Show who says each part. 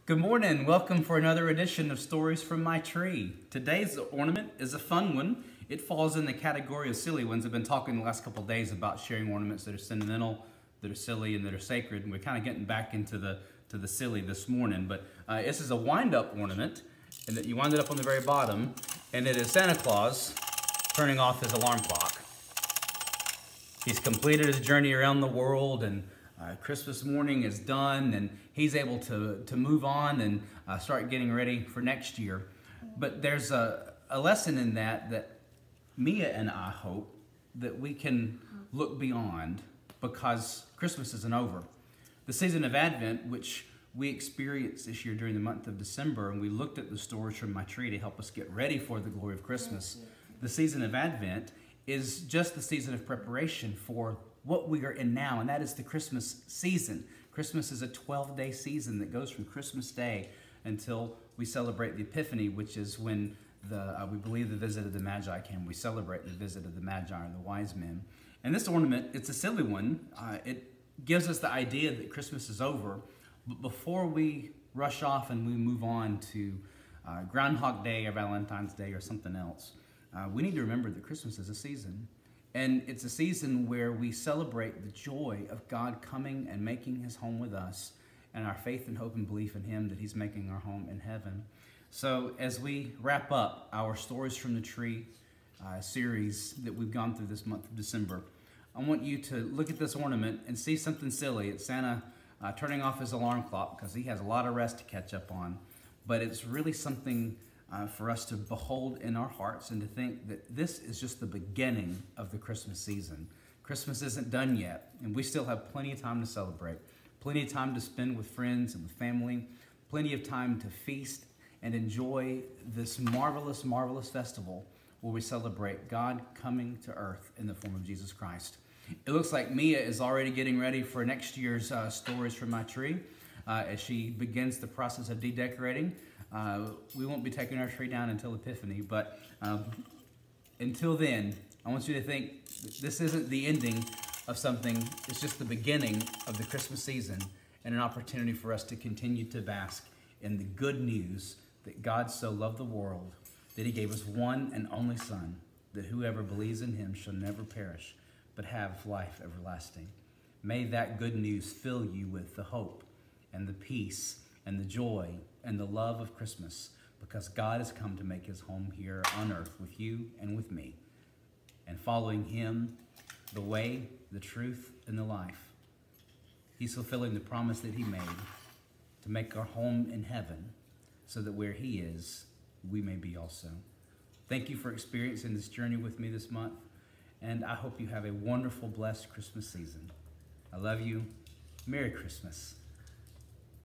Speaker 1: Good morning. Welcome for another edition of Stories from My Tree. Today's ornament is a fun one. It falls in the category of silly ones. I've been talking the last couple of days about sharing ornaments that are sentimental, that are silly, and that are sacred. And we're kind of getting back into the silly this morning. But this is a wind-up ornament, and that you wind it up on the very bottom, and it is Santa Claus turning off his alarm clock. He's completed his journey around the world, and Christmas morning is done, and he's able to move on and start getting ready for next year. But there's a lesson in that Mia and I hope that we can look beyond, because Christmas isn't over. The season of Advent, which we experienced this year during the month of December, and we looked at the Stories from My Tree to help us get ready for the glory of Christmas. The season of Advent is just the season of preparation for what we are in now, and that is the Christmas season. Christmas is a 12-day season that goes from Christmas Day until we celebrate the Epiphany, which is when we believe the visit of the Magi came. We celebrate the visit of the Magi and the wise men. And this ornament, it's a silly one. It gives us the idea that Christmas is over, but before we rush off and we move on to Groundhog Day or Valentine's Day or something else, we need to remember that Christmas is a season. And it's a season where we celebrate the joy of God coming and making his home with us, and our faith and hope and belief in him that he's making our home in heaven. So as we wrap up our Stories from the Tree series that we've gone through this month of December, I want you to look at this ornament and see something silly. It's Santa turning off his alarm clock because he has a lot of rest to catch up on. But it's really something for us to behold in our hearts and to think that this is just the beginning of the Christmas season. Christmas isn't done yet, and we still have plenty of time to celebrate, plenty of time to spend with friends and with family, plenty of time to feast and enjoy this marvelous, marvelous festival where we celebrate God coming to earth in the form of Jesus Christ. It looks like Mia is already getting ready for next year's Stories from My Tree as she begins the process of dedecorating. We won't be taking our tree down until Epiphany, but until then, I want you to think this isn't the ending of something. It's just the beginning of the Christmas season and an opportunity for us to continue to bask in the good news that God so loved the world that he gave us one and only Son, that whoever believes in him shall never perish, but have life everlasting. May that good news fill you with the hope and the peace and the joy and the love of Christmas, because God has come to make his home here on earth with you and with me. And following him, the way, the truth, and the life, he's fulfilling the promise that he made to make our home in heaven, so that where he is, we may be also. Thank you for experiencing this journey with me this month, and I hope you have a wonderful, blessed Christmas season. I love you. Merry Christmas.